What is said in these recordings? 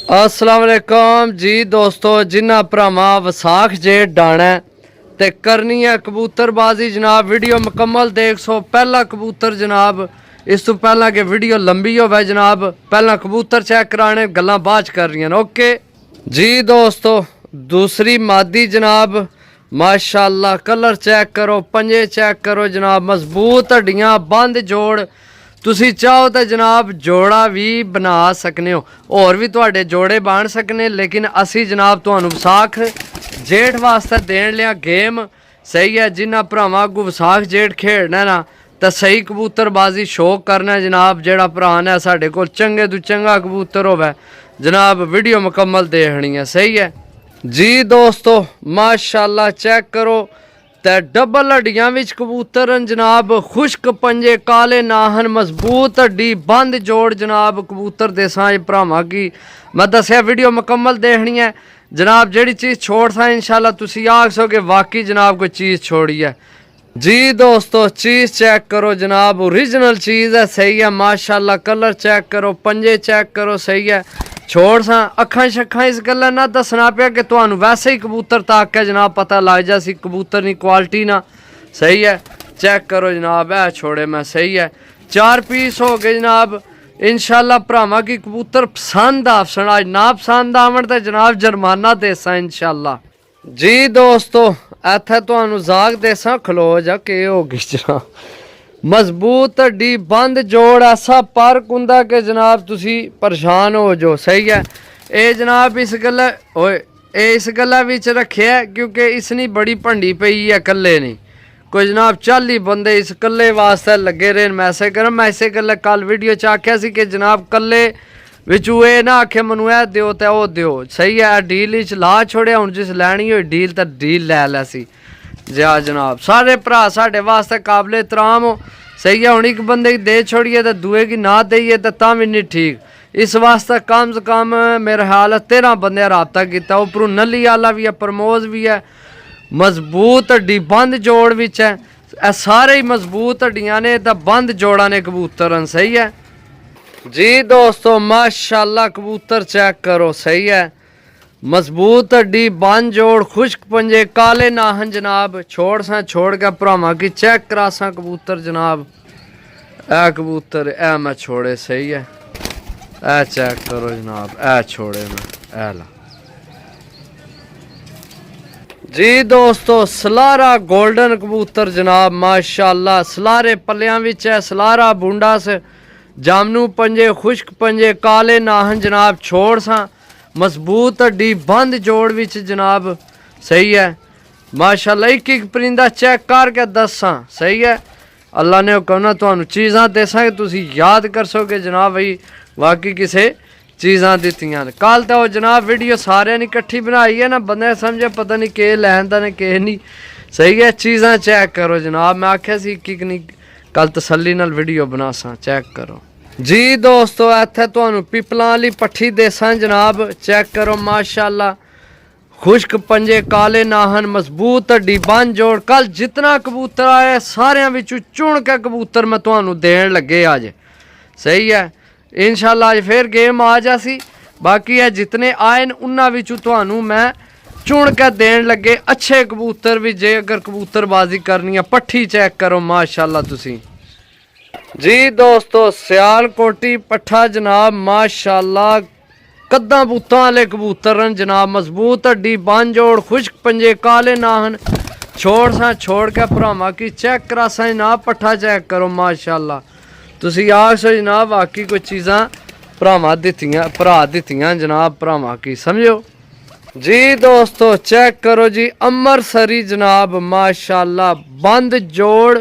अस्सलाम वालेकुम जी दोस्तों, जिन्ना भरावां विसाख जेठ डाणा ते करनी है कबूतरबाजी जनाब। वीडियो मुकम्मल देख सो। पहला कबूतर जनाब, इस तो पहला कि वीडियो लंबी होवे जनाब, पहला कबूतर चेक कराने, गल्लां बाद च कर रही हैं। ओके जी दोस्तों, दूसरी मादी जनाब, माशाल्लाह कलर चेक करो, पंजे चेक करो जनाब, मजबूत हड्डियां, बंद जोड़। तुसी चाहो तो जनाब जोड़ा भी बना सकने हो, और भी तुहाडे जोड़े बन सकने, लेकिन असी जनाब तुहानू विसाख जेठ वास्ते देन लिया गेम। सही है, जिन्ना भरावां अगू विसाख जेठ खेडना ना तो सही कबूतरबाजी शौक करना जनाब। जेड़ा भरा ने साडे कोल चंगे तो चंगा कबूतर होवे जनाब, वीडियो मुकम्मल देखनी है। सही है जी दोस्तों, माशाल्लाह चेक करो ते डबल हड्डियां विच कबूतर जनाब, खुश्क पंजे, काले नाहन, मजबूत हड्डी, बंद जोड़ जनाब। कबूतर देसा भरावां की मैं दसिया वीडियो मुकम्मल देखनी है जनाब। जेड़ी चीज़ छोड़ सा इंशाल्लाह तुसी आखो कि वाकई जनाब कोई चीज़ छोड़ी है। जी दोस्तों, चीज़ चेक करो जनाब, ओरिजिनल चीज़ है। सही है माशाल्लाह, कलर चेक करो, पंजे चेक करो। सही है, छोड़ सा अखा शखा इस गल ना दसना पिया कि तुहानू वैसे ही कबूतर ताक के जनाब पता लग जा सी कबूतर की क्वालिटी ना। सही है, चेक करो जनाब, है छोड़े मैं। सही है, 4 पीस हो गए जनाब। इंशाल्लाह भरावां की कबूतर पसंद आसन, आज ना पसंद आवन तो जनाब जुर्माना देसा इंशाल्लाह। जी दोस्तों, इत्थे तुहानू जाग देसा, खलो जा के हो गई जनाब। मजबूत हड्डी, बंद जोड़, ऐसा परक हुंदा कि जनाब तुसी परेशान हो जो। सही है, ये जनाब इस गल्ला ओए इस गल्ला विच रखेआ क्योंकि इसनी बड़ी भंडी पई है, कल्ले नहीं कोई जनाब 40 बंदे इस कल्ले वास्ते लगे रहे। मैसे कर मैं इसे गल्ला कल वीडियो च आख्या सी कि जनाब कल्ले विचू ये ना आखे मनु ए दिओ ते ओ दिओ। सही है, डील च ला छोड़िया, हुण जिस लैनी होई डील तो डील लै लैसी जा जनाब। सारे भरा साढ़े वास्ते काबले एहतराम हो। सही है, हुण एक बंदे की दे छोड़िए तो दुए की ना देइए तो तां भी नहीं ठीक। इस वास्ते कम से कम मेरा ख्याल है 13 बंदे रबता किया। उपरों नली आला भी है, प्रमोज भी है, मजबूत हड्डी, बंद जोड़ विच है। ए सारे ही मजबूत हड्डियां ने तो बंद जोड़ा ने कबूतर। सही है जी दोस्तों, माशाल्लाह कबूतर चेक करो। सही है, मजबूत हड्डी, बंद जोड़, खुश्क पंजे, काले नाहन जनाब। छोड़ सा छोड़ के भरावां की चेक करा सा कबूतर जनाब। ए कबूतर ए मैं छोड़े। सही है, ए चेक करो जनाब, ए छोड़े मैं, ए ला जी दोस्तों। सलारा गोल्डन कबूतर जनाब, माशाल्लाह सलारे पलियां विच है, सलारा बूंडा से, जामनू पंजे, खुश्क पंजे, काले नाहन जनाब। छोड़ सा मजबूत हड्डी, बंद जोड़ विच जनाब। सही है माशाल्लाह, एक एक परिंदा चेक करके दसा। सही है, अल्लाह ने कहना तुहानू चीज़ां देसा कि तुसी याद कर सोगे जनाब भाई वाकई किसे चीज़ां दित्तियां। कल तो जनाब वीडियो सारे ने इकट्ठी बनाई है ना, बंदे समझे पता नहीं के लैन दा ने के नहीं। सही है, चीज़ां चेक करो जनाब। मैं आख्या सी एक नहीं कल तसल्ली नाल वीडियो बनासा, चेक करो जी दोस्तों। इत्थे तुहानू पिपलां वाली पट्ठी देसा जनाब, चेक करो माशाल्लाह। खुश्क पंजे, काले नाहन, मजबूत हड्डी, बंद जोड़। कल जितना कबूतर आए सारियां विचों चुन के कबूतर मैं तुहानू देन लगे आज। सही है, इंशाल्लाह आज फिर गेम आ जासी। बाकी है जितने आए उन्हां विचों तुहानू मैं चुन के देन लगे अच्छे कबूतर भी। जे अगर कबूतरबाजी करनी है पट्ठी चेक करो माशाल्लाह तुसी जी दोस्तों। सियालकोटी पट्ठा जनाब, माशाल्लाह कद्दा बूतां वाले कबूतर जनाब, मजबूत हड्डी, बंद जोड़, खुश्क पंजे, काले नाहन। छोड़ सा छोड़ के भरावां की चेक करा सा जनाब, पट्ठा चेक करो माशाल्लाह। तुसी आखो जनाब बाकी कोई चीज़ां भरावां दित्तियां, भरा दित्तियां जनाब भरावां की, समझो जी दोस्तों। चेक करो जी, अमरसरी जनाब, माशाल्लाह बंद जोड़,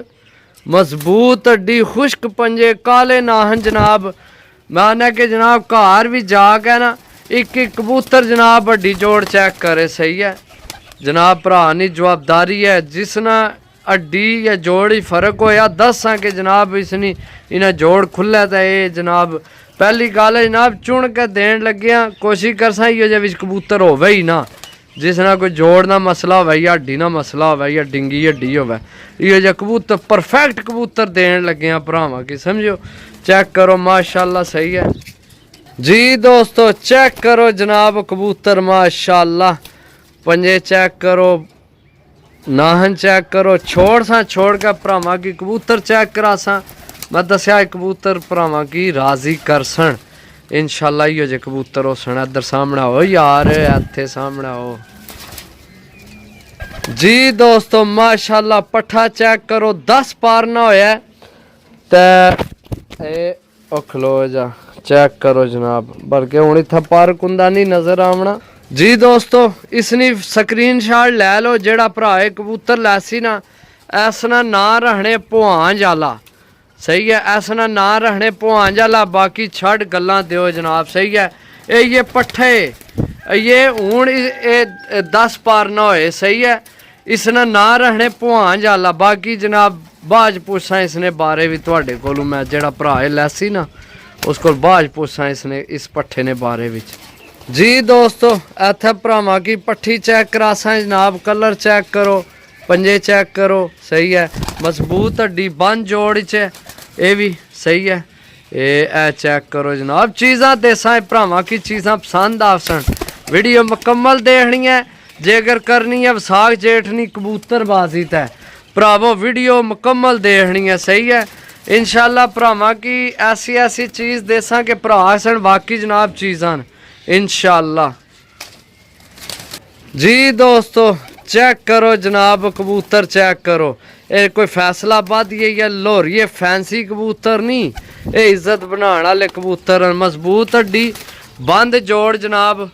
मजबूत हड्डी, खुश्क पंजे, काले नाहन जनाब। माना कि जनाब घर भी जाके ना एक एक कबूतर जनाब हड्डी जोड़ चेक करे। सही है जनाब, भरा नी जवाबदारी है। जिसना हड्डी या जोड़ ही फर्क होया दसा कि जनाब इसनी इन्हें जोड़ खुला तो ये जनाब पहली गल है जनाब चुन के देन लगे कोशिश कर सा इो जे कबूतर होवे ही ना, जिस ना कोई जोड़ ना मसला हो या हड्डी ना मसला हो या डिंगी हड्डी हो, इो जे कबूतर परफेक्ट कबूतर देन लगे भरावां की, समझो। चेक करो माशाल्लाह। सही है जी दोस्तों चेक करो जनाब कबूतर माशाल्लाह, पंजे चेक करो, नाहन चेक करो, छोड़ के भरावां की कबूतर चेक करा सा। मैं दसिया कबूतर भरावां की राजी कर सन, इंशाल्लाह इहो जे कबूतर हो सन। इधर सामने हो यार, इत्थे सामने हो जी दोस्तों माशाल्लाह। पट्ठा चेक करो, 10 पार ना होया ते खलो जा चेक करो जनाब, बल्कि हूँ इतना पार कुंदा नहीं नजर आवना जी दोस्तों। इसनी स्क्रीन शॉट लै लो, जेड़ा भरा कबूतर लैसी ना, ऐसा ना रखने भुआंज आला, सही है, ऐसा ना रखने भुआंज आला, बाकी छड़ गल्लां दियो जनाब, सही है। ये पट्ठे ये हूँ 10 पार ना होए, सही है, इसने ना रखने भुआंज आला, बाकी जनाब बाज पूछा इसने बारे भी थोड़े को, मैं जेड़ा भरा लैसी ना उसको बाज पूछा इसने इस पट्ठे ने बारे विच जी दोस्तों। इत्थे भरावां की पट्ठी चेक करासा जनाब, कलर चेक करो, पंजे चेक करो, सही है, मजबूत हड्डी बन जोड़ च ये भी सही है। ये चेक करो जनाब, चीज़ां देसा भरावां की चीज़ां पसंद आसन, वीडियो मुकम्मल देखनी है। जे अगर करनी है वसाख जेठनी कबूतरबाजी तै भरावो वीडियो मुकम्मल देखनी है, सही है। इंशाल्लाह भरावां की ऐसी ऐसी चीज़ देसा के भरा सन बाकी जनाब चीज़ां इंशाल्लाह जी दोस्तों। चेक करो जनाब कबूतर चेक करो, ये कोई फैसलाबाद ये या लाहौर, ये फैंसी कबूतर नहीं, ये इज्जत बनाने वाले कबूतर, मजबूत हड्डी बंद जोड़ जनाब,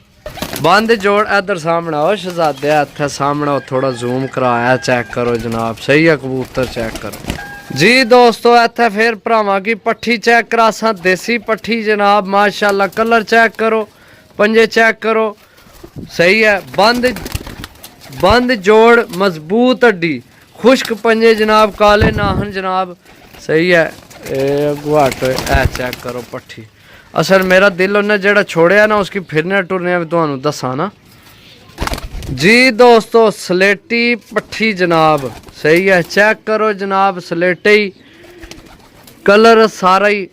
बंद जोड़। इधर सामने हो शहजादे, इत्थे सामने थोड़ा जूम कराया, चेक करो जनाब, सही है, कबूतर चेक करो जी दोस्तों। इत्थे फिर भरावां की पट्ठी चेक करासा, देसी पट्ठी जनाब माशाल्लाह, कलर चेक करो, पंजे चेक करो, सही है, बंद जोड़, मजबूत हड्डी, खुश्क पंजे जनाब, काले नाहन जनाब, सही है। गुआट चेक करो पट्ठी, असल मेरा दिल उन्हें जेड़ा छोड़िया ना उसकी फिरने टुरने भी तुहानू दसा ना जी दोस्तों। स्लेटी पट्ठी जनाब, सही है, चेक करो जनाब, स्लेटी कलर सारा ही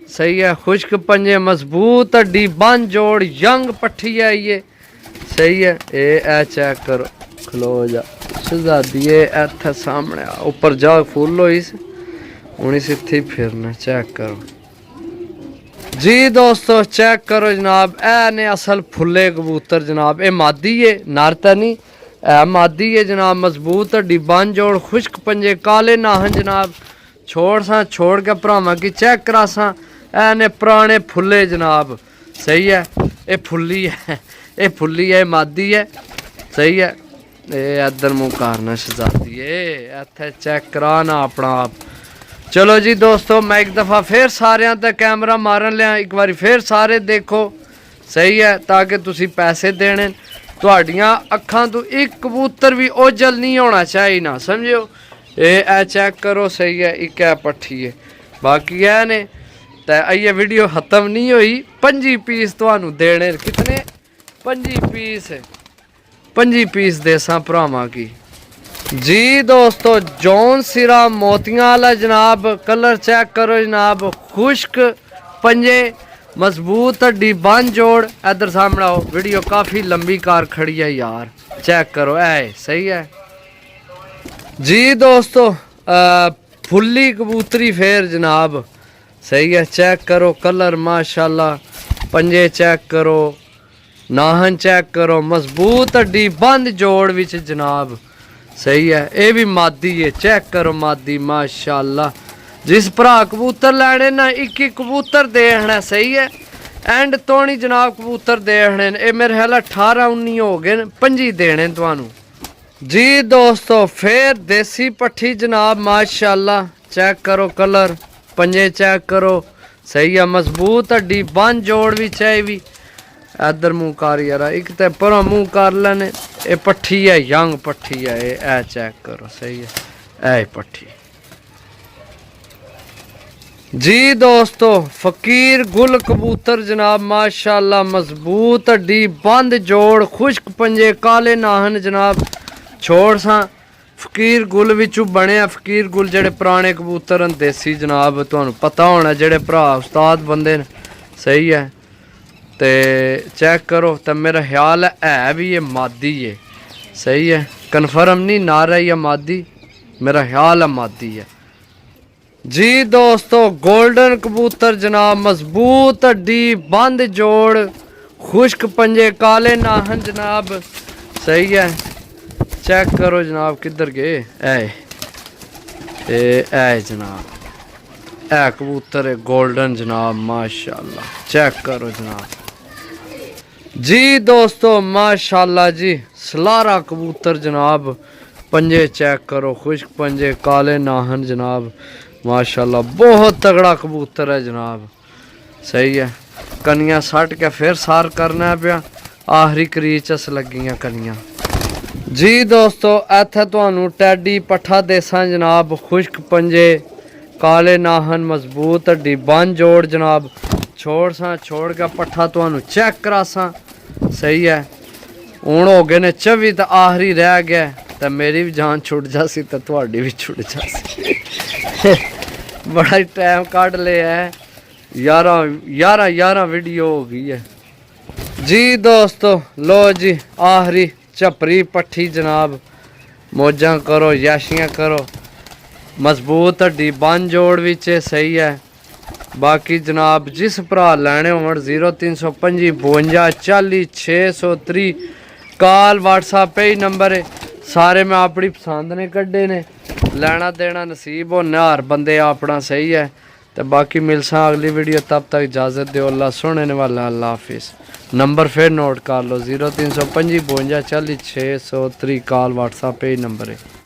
सही है, खुश्क पंजे, मजबूत हड्डी बन जोड़, यंग पट्ठी है ये, सही है। ये चेक करो, खलो जा शहजादी, इत्थे सामने ऊपर जा फुल हो हूँ इस इत्थे फिरना, चेक करो जी दोस्तों। चेक करो जनाब, ए ने असल फुले कबूतर जनाब, ये मादी है, नारता नहीं, मादी है जनाब, मजबूत हड्डी बन जोड़, खुश्क पंजे, काले नाहन जनाब, छोड़ के भरावां की चेक करासा। ए ने पुराने फुले जनाब, सही है, ये फुल्ली है, ये फुल्ली है, मादी है, सही है। ये इधर मुँह करना शहजादी, इत्थे चेक कराना अपना आप। चलो जी दोस्तों, मैं एक दफ़ा फिर सारे तक कैमरा मारन लिया, एक बार फिर सारे देखो, सही है, ताकि तुसी पैसे देने, तुहाडियां अखां तो एक कबूतर भी ओझल नहीं होना चाहिए ना, समझो। ये चेक करो, सही है, एक पट्ठी है, बाकी है ने तो ये वीडियो खत्म नहीं हुई, 5 पीस तुहानू देने, कितने 5 पीस देसा भरावां की जी दोस्तों। जौन सिरा मोतियां वाला जनाब, कलर चेक करो जनाब, खुश्क पंजे, मजबूत हड्डी बन जोड़, इधर सामने आओ, वीडियो काफ़ी लंबी कार खड़ी है यार, चेक करो, सही है जी दोस्तों। फुल्ली कबूतरी फेर जनाब, सही है, चेक करो, कलर माशाल्लाह, पंजे चेक करो, नाहन चेक करो, मजबूत हड्डी बंद जोड़ विच जनाब, सही है। ये भी मादी है, चेक करो, मादी माशाल्लाह। जिस भरा कबूतर लैने ना एक कबूतर देखना, सही है, एंड तो नहीं जनाब कबूतर देखने, ये मेरे ख्याल 18-19 हो गए, 5 देने तुहानू जी दोस्तों। फिर देसी पट्ठी जनाब माशाल्लाह, चेक करो, कलर पंजे चेक करो, सही है, मजबूत हड्डी बन जोड़ भी चाहिए भी। इधर मुँह कर यार, एक तो पर मुँह कर लेने, ये पट्ठी है, यंग पट्ठी है, ये चेक करो, सही है, पट्ठी जी दोस्तों। फकीर गुल कबूतर जनाब माशाल्लाह, मजबूत हड्डी बंद जोड़, खुश्क पंजे, काले नाहन जनाब, छोड़ सा फकीर गुल विचों बने, फकीर गुल जेड़े पुराने कबूतर देसी जनाब, तुहानू पता होना जेड़े भरा उस्ताद बंदे ने, सही है। ते चेक करो। तो मेरा ख्याल है भी ये मादी है, सही है, कन्फर्म नहीं नारा या मादी, मेरा ख्याल है मादी है जी। दोस्तों गोल्डन कबूतर जनाब, मजबूत हड्डी, बंद जोड़, खुश्क पंजे, काले नाहन जनाब, सही है। चेक करो जनाब, किधर गए ए जनाब, ए कबूतर है गोल्डन जनाब, माशाल्लाह। चेक करो जनाब जी। दोस्तों माशाल्लाह जी, सलारा कबूतर जनाब, पंजे चेक करो, खुश्क पंजे, काले नाहन जनाब, माशाल्लाह बहुत तगड़ा कबूतर है जनाब, सही है। कनियां सट के फिर सार करना है पिया, आखिरी करीच अस लगियां कनियां जी। दोस्तों इत्थे तुहानू टैडी पट्ठा देसा जनाब, खुश्क पंजे, काले नाहन, मजबूत हड्डी, बंद जोड़ जनाब, छोड़ के पट्ठा तुहानू चेक करासा, सही है। हूँ हो गए ने 24 तो आखिरी रह गया, तो मेरी भी जान छुट जासी तो तुहाडी भी छुट जासी बड़ा ही टाइम कट लिया है, 11 वीडियो हो गई है जी। दोस्तों लो जी, आखिरी झपरी पट्ठी जनाब, मौजा करो, याशियाँ करो, मजबूत हड्डी, बंद जोड़ विच सही है। बाकी जनाब जिस भरा लैने हो 0325 52 40 630 कॉल व्हाट्सएप पे ही नंबर है। सारे मैं अपनी पसंद ने कड्डे ने, लेना देना नसीब होने हर बंदे अपना, सही है। तो बाकी मिलसा अगली वीडियो, तब तक इजाज़त दो, अल्लाह सुनने वाला, अल्लाह हाफिज़। नंबर फिर नोट कर लो, 0325 52 40 630 कॉल व्हाट्सएप पे ही नंबर है।